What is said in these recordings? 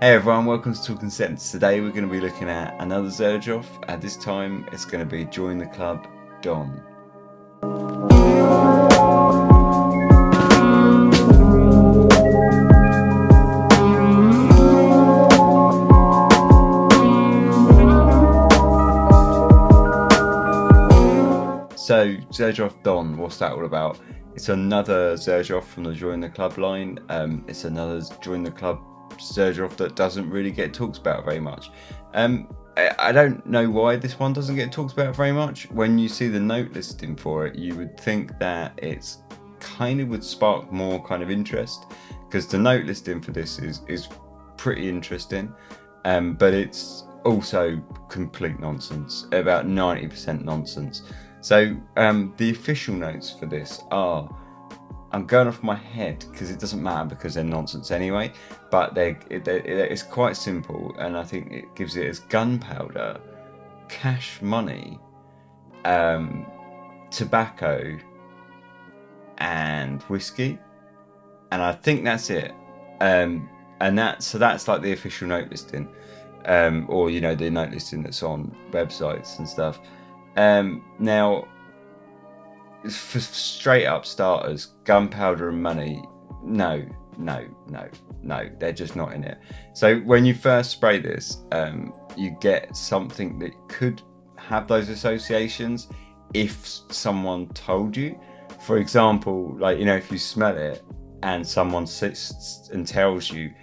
Hey everyone, welcome to Talking Sense. Today we're going to be looking at another Xerjoff. At this time it's going to be Join the Club, Don. So Xerjoff Don, what's that all about? It's another Xerjoff from the Join the Club line. It's another Join the Club Xerjoff that doesn't really get talked about very much. I don't know why this one doesn't get talked about very much. When you see the note listing for it, you would think that it's kind of would spark more kind of interest, because the note listing for this is pretty interesting, but it's also complete nonsense, about 90% nonsense. So the official notes for this are, I'm going off my head because it doesn't matter because they're nonsense anyway, but it's quite simple, and I think it gives it as gunpowder, cash money, tobacco, and whiskey, and I think that's it. And that's like the official note listing, or the note listing that's on websites and stuff. Now, for straight up starters, gunpowder and money, no, they're just not in it. So when you first spray this, you get something that could have those associations if someone told you. For example, if you smell it and someone sits and tells you,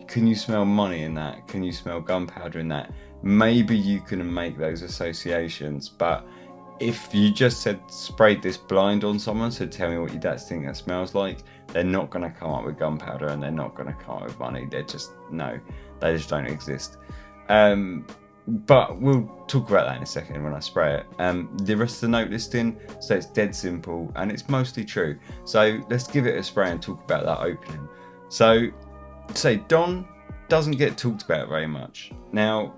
can you smell money in that? Can you smell gunpowder in that? Maybe you can make those associations, but if you just sprayed this blind on someone, so tell me what your dads think that smells like, they're not going to come up with gunpowder and they're not going to come up with money. They just don't exist. But we'll talk about that in a second when I spray it. The rest of the note listing, so it's dead simple and it's mostly true. So let's give it a spray and talk about that opening. So say Don doesn't get talked about very much. Now,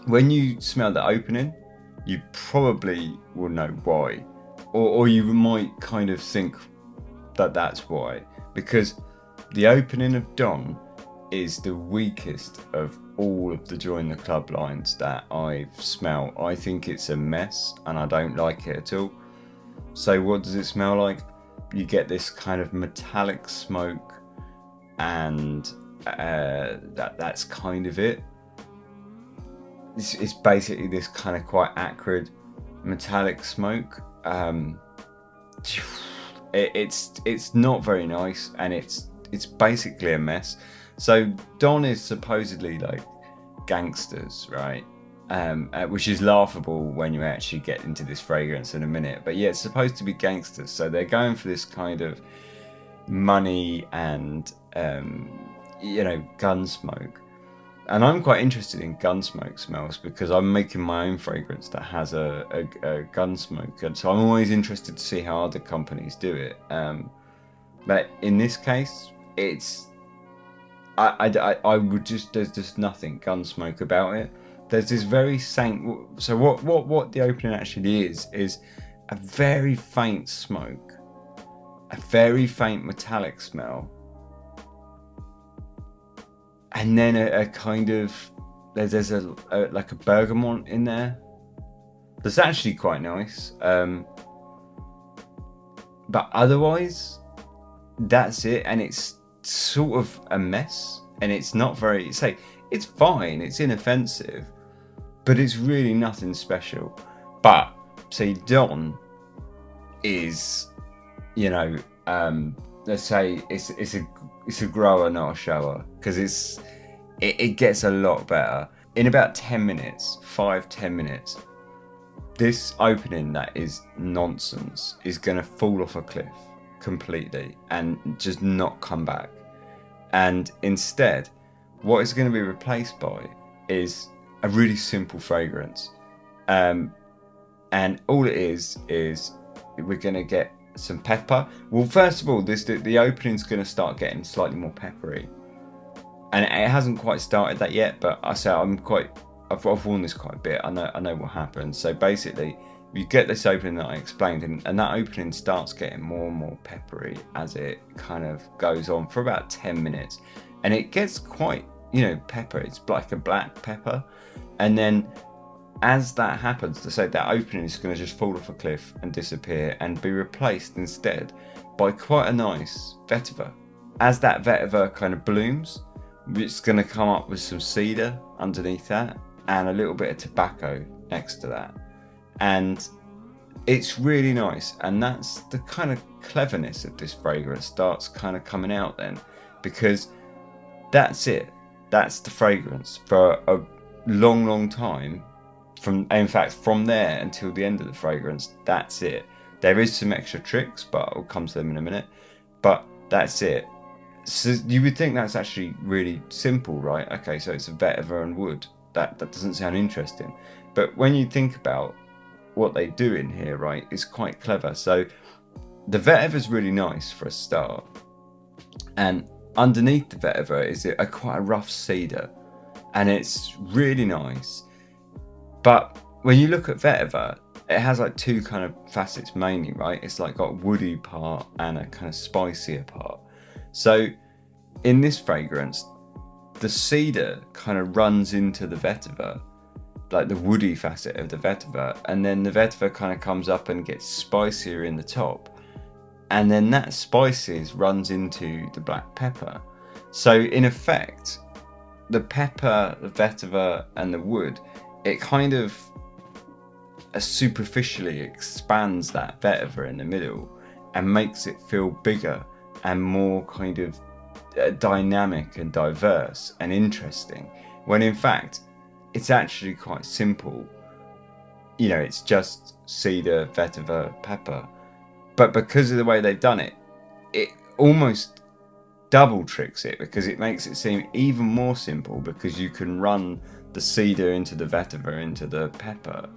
when you smell the opening, you probably will know why, or you might kind of think that that's why, because the opening of Don is the weakest of all of the Join the Club lines that I've smelled. I think it's a mess and I don't like it at all. So what does it smell like? You get this kind of metallic smoke, and that's kind of it. It's basically this kind of quite acrid metallic smoke. It's not very nice, and it's basically a mess. So Don is supposedly like gangsters, right? Which is laughable when you actually get into this fragrance in a minute. But yeah, it's supposed to be gangsters. So they're going for this kind of money and gun smoke. And I'm quite interested in gun smoke smells because I'm making my own fragrance that has a gun smoke, and so I'm always interested to see how other companies do it. But in this case, it's I would just, there's just nothing gun smoke about it. There's this very faint. So what the opening actually is a very faint smoke, a very faint metallic smell. And then a kind of, there's a like a bergamot in there. That's actually quite nice. But otherwise, that's it. And it's sort of a mess. And it's not very, it's fine. It's inoffensive. But it's really nothing special. But, Don is, let's say it's a grower, not a shower, because it gets a lot better. In about 10 minutes, 5-10 minutes, this opening that is nonsense is going to fall off a cliff completely and just not come back. And instead, what it's going to be replaced by is a really simple fragrance. And all it is we're going to get some pepper. Well, first of all, the opening's going to start getting slightly more peppery, and it hasn't quite started that yet. But I've worn this quite a bit. I know what happens. So basically, you get this opening that I explained, and that opening starts getting more and more peppery as it kind of goes on for about 10 minutes, and it gets quite, pepper. It's like a black pepper, and then as that happens, to say that opening is going to just fall off a cliff and disappear and be replaced instead by quite a nice vetiver. As that vetiver kind of blooms, it's going to come up with some cedar underneath that and a little bit of tobacco next to that. And it's really nice. And that's the kind of cleverness of this fragrance starts kind of coming out then, because that's it. That's the fragrance for a long, long time. From there until the end of the fragrance, that's it. There is some extra tricks, but I'll come to them in a minute. But that's it. So you would think that's actually really simple, right? Okay, so it's a vetiver and wood. That doesn't sound interesting. But when you think about what they do in here, right, it's quite clever. So the vetiver's really nice for a start. And underneath the vetiver is quite a rough cedar. And it's really nice. But when you look at vetiver, it has like two kind of facets mainly, right? It's like got a woody part and a kind of spicier part. So in this fragrance, the cedar kind of runs into the vetiver, like the woody facet of the vetiver, and then the vetiver kind of comes up and gets spicier in the top. And then that spices runs into the black pepper. So in effect, the pepper, the vetiver, and the wood, it kind of superficially expands that vetiver in the middle and makes it feel bigger and more kind of dynamic and diverse and interesting, when in fact it's actually quite simple. It's just cedar, vetiver, pepper. But because of the way they've done it, it almost double tricks it, because it makes it seem even more simple, because you can run the cedar into the vetiver into the pepper,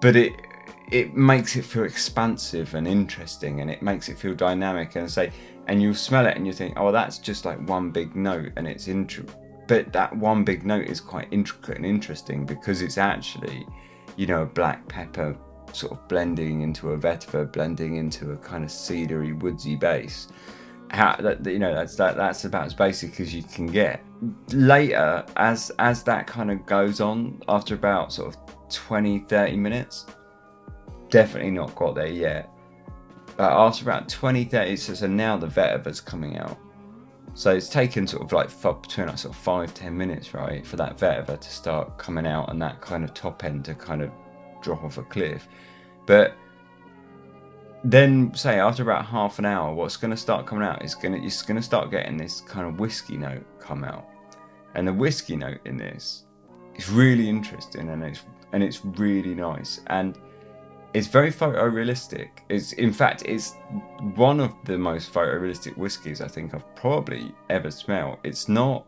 but it makes it feel expansive and interesting, and it makes it feel dynamic, and you'll smell it and you think, oh, that's just like one big note, and it's but that one big note is quite intricate and interesting, because it's actually, a black pepper sort of blending into a vetiver, blending into a kind of cedary, woodsy base. That's about as basic as you can get. Later, as that kind of goes on, after about sort of 20-30 minutes, definitely not got there yet, but after about 20-30, so now the vetiver's coming out. So it's taken sort of like between like sort of 5-10 minutes, right, for that vetiver to start coming out and that kind of top end to kind of drop off a cliff. But then, say after about half an hour, what's going to start coming out is you're going to start getting this kind of whiskey note come out, and the whiskey note in this is really interesting, and it's really nice, and it's very photorealistic. It's one of the most photorealistic whiskies I think I've probably ever smelled. It's not,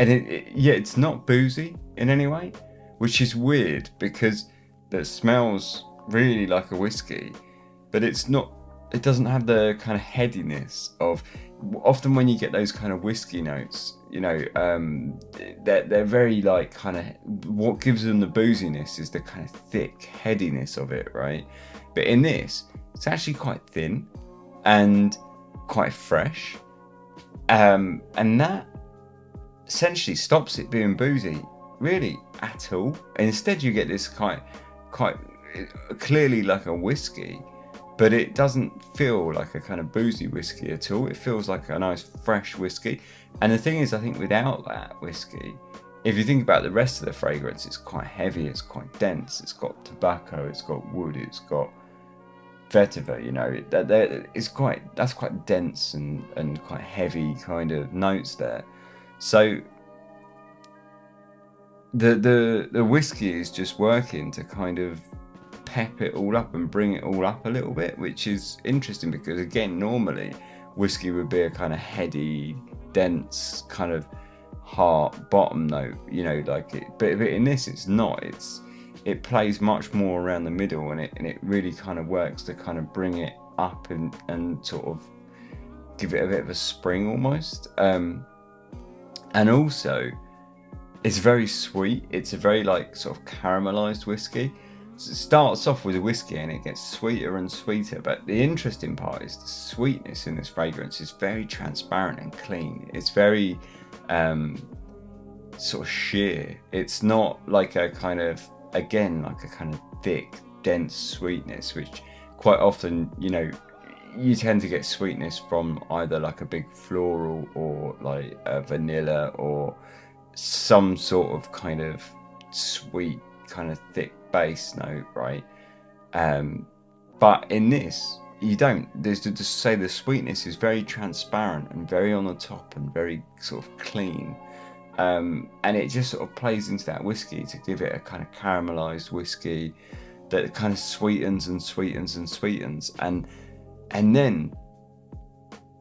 and it's not boozy in any way, which is weird, because it smells really like a whiskey, but it doesn't have the kind of headiness of, often when you get those kind of whiskey notes, they're very like kind of, what gives them the booziness is the kind of thick headiness of it, right? But in this, it's actually quite thin and quite fresh, and that essentially stops it being boozy really at all. And instead you get this quite clearly like a whiskey, but it doesn't feel like a kind of boozy whiskey at all. It feels like a nice fresh whiskey. And the thing is, I think without that whiskey, if you think about the rest of the fragrance, it's quite heavy, it's quite dense, it's got tobacco, it's got wood, it's got vetiver, that's quite dense and quite heavy kind of notes there. So the whiskey is just working to kind of pep it all up and bring it all up a little bit, which is interesting, because again, normally whiskey would be a kind of heady, dense kind of heart bottom note, but in this it's not. It plays much more around the middle, and it really kind of works to kind of bring it up and sort of give it a bit of a spring almost. And also, it's very sweet. It's a very like sort of caramelized whiskey. starts off with a whiskey and it gets sweeter and sweeter. But the interesting part is the sweetness in this fragrance is very transparent and clean. It's very sort of sheer. It's not like a kind of, again, like a kind of thick, dense sweetness, which quite often, you know, you tend to get sweetness from either like a big floral or like a vanilla or some sort of kind of sweet, kind of thick base note, right? But in this, you don't. There's to just say the sweetness is very transparent and very on the top and very sort of clean. And it just sort of plays into that whiskey to give it a kind of caramelized whiskey that kind of sweetens and sweetens and sweetens, and then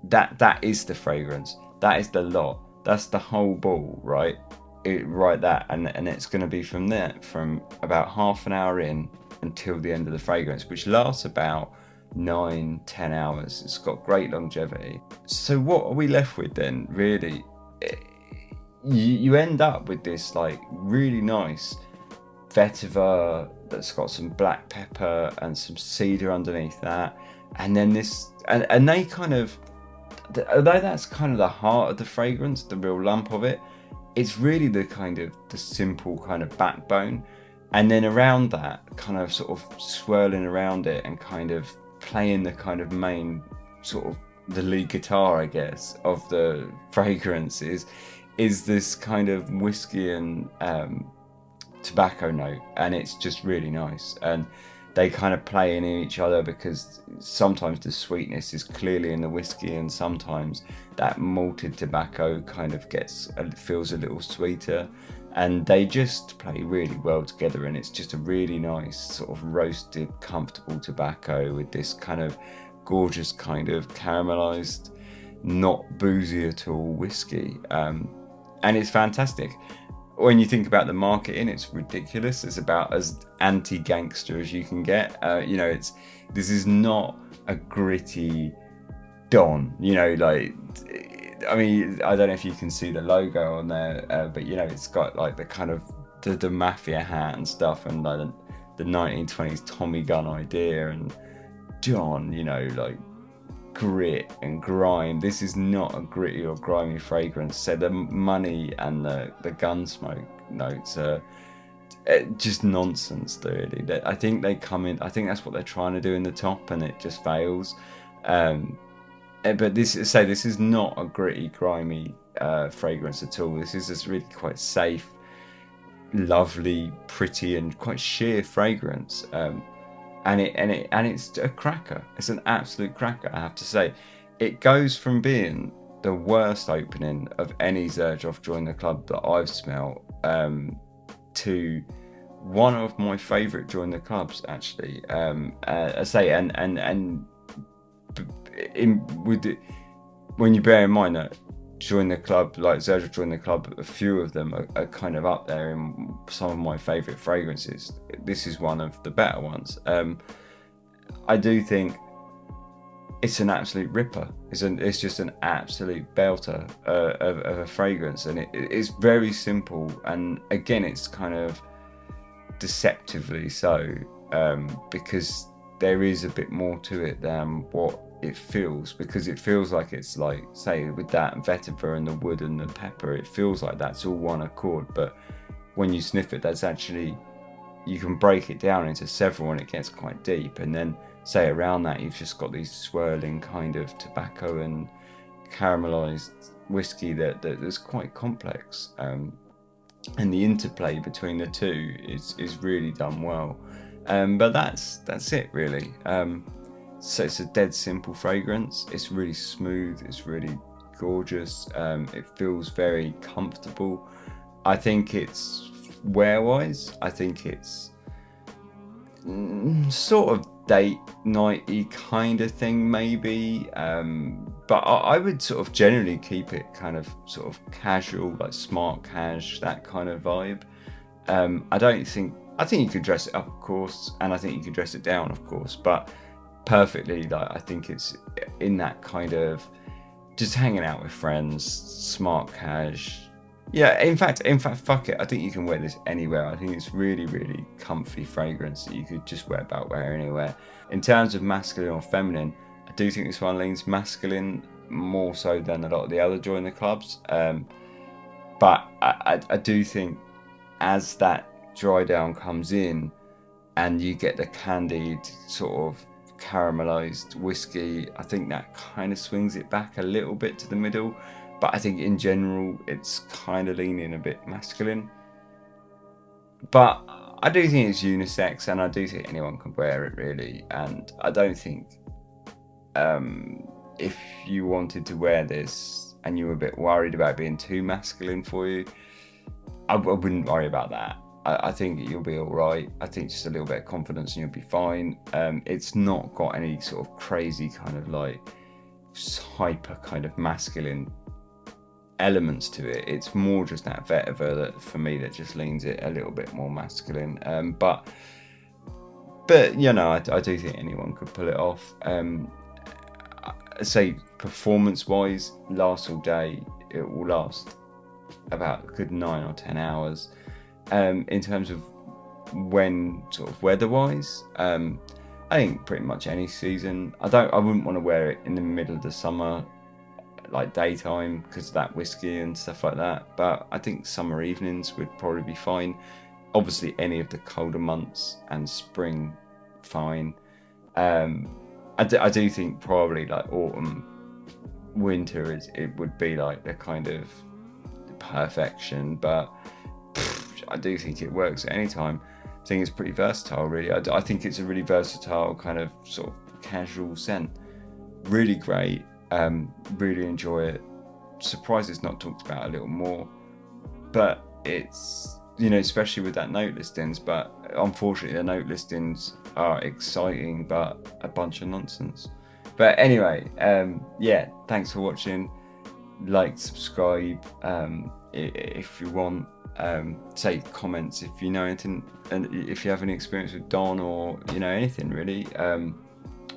that is the fragrance. That is the lot. That's the whole ball, right? And it's going to be from there, from about half an hour in until the end of the fragrance, which lasts about 9-10 hours. It's got great longevity. So what are we left with then, really? You end up with this like really nice vetiver that's got some black pepper and some cedar underneath that, and then this, and they kind of, although that's kind of the heart of the fragrance, the real lump of it, it's really the kind of the simple kind of backbone, and then around that, kind of sort of swirling around it and kind of playing the kind of main sort of the lead guitar, I guess, of the fragrance is this kind of whiskey and tobacco note, and it's just really nice. And they kind of play in each other because sometimes the sweetness is clearly in the whiskey, and sometimes that malted tobacco kind of feels a little sweeter, and they just play really well together. And it's just a really nice sort of roasted, comfortable tobacco with this kind of gorgeous kind of caramelized, not boozy at all whiskey, and it's fantastic. When you think about the marketing, it's ridiculous. It's about as anti-gangster as you can get. You know, this is not a gritty Don. You know, like, I mean, I don't know if you can see the logo on there, but you know, it's got like the kind of the mafia hat and stuff, and like the 1920s Tommy gun idea, and John, you know, like grit and grime. This is not a gritty or grimy fragrance. So the money and the gun smoke notes are just nonsense, really. I think they come in, I think that's what they're trying to do in the top, and it just fails. But this is not a gritty, grimy fragrance at all. This is just really quite safe, lovely, pretty, and quite sheer fragrance. And it's a cracker. It's an absolute cracker, I have to say. It goes from being the worst opening of any Xerjoff Join the Club that I've smelled to one of my favourite Join the Clubs, actually. I say, when you bear in mind that Join the Club, like Xerjoff Join the Club, a few of them are kind of up there in some of my favourite fragrances. This is one of the better ones. I do think it's an absolute ripper. It's just an absolute belter of a fragrance, and it's very simple. And again, it's kind of deceptively so, because there is a bit more to it than what it feels, because it feels like it's like, say, with that vetiver and the wood and the pepper, it feels like that's all one accord, but when you sniff it, that's actually, you can break it down into several and it gets quite deep. And then, say, around that, you've just got these swirling kind of tobacco and caramelized whiskey that's quite complex, and the interplay between the two is really done well. But that's it, really. So it's a dead simple fragrance. It's really smooth. It's really gorgeous. It feels very comfortable. I think it's wear-wise, I think it's sort of date nighty kind of thing, maybe. But I would sort of generally keep it kind of sort of casual, like smart cash, that kind of vibe. I think you could dress it up, of course, and I think you could dress it down, of course, but perfectly, like, I think it's in that kind of just hanging out with friends, smart cash, Yeah, in fact, fuck it. I think you can wear this anywhere. I think it's really, really comfy fragrance that you could just wear about wear anywhere. In terms of masculine or feminine, I do think this one leans masculine more so than a lot of the other Join the Clubs. But I do think as that dry down comes in and you get the candied sort of caramelized whiskey, I think that kind of swings it back a little bit to the middle. But I think in general it's kind of leaning a bit masculine. But I do think it's unisex, and I do think anyone can wear it really. And I don't think if you wanted to wear this and you were a bit worried about being too masculine for you, I wouldn't worry about that. I think you'll be all right. I think just a little bit of confidence and you'll be fine. It's not got any sort of crazy kind of like hyper kind of masculine elements to it. It's more just that vetiver that for me that just leans it a little bit more masculine. But you know, I do think anyone could pull it off. Say performance wise, lasts all day. It will last about a good 9 or 10 hours. In terms of when sort of weather wise, I think pretty much any season. I wouldn't want to wear it in the middle of the summer, like daytime, because of that whiskey and stuff like that. But I think summer evenings would probably be fine. Obviously any of the colder months and spring, fine. I do think probably like autumn, winter it would be like the kind of perfection, but I do think it works at any time. I think it's pretty versatile really. I think it's a really versatile kind of sort of casual scent. Really great. Really enjoy it. Surprised it's not talked about a little more, but it's, you know, especially with that note listings, but unfortunately the note listings are exciting but a bunch of nonsense. But anyway, yeah, thanks for watching. Like, subscribe, if you want. Say comments if you know anything, and if you have any experience with Don, or you know anything really.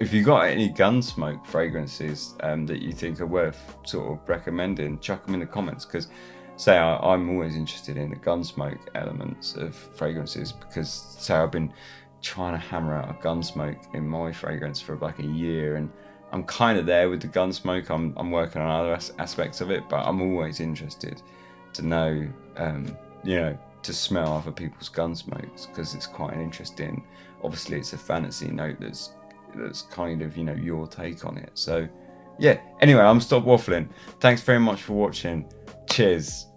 If you got any Gunsmoke fragrances that you think are worth sort of recommending, chuck them in the comments, because I'm always interested in the Gunsmoke elements of fragrances, because say I've been trying to hammer out a Gunsmoke in my fragrance for like a year, and I'm kind of there with the Gunsmoke. I'm working on other aspects of it, but I'm always interested to know, you know, to smell other people's Gunsmokes, because it's quite an interesting, obviously it's a fantasy note that's kind of, you know, your take on it. So yeah, anyway, I'm stop waffling. Thanks very much for watching. Cheers.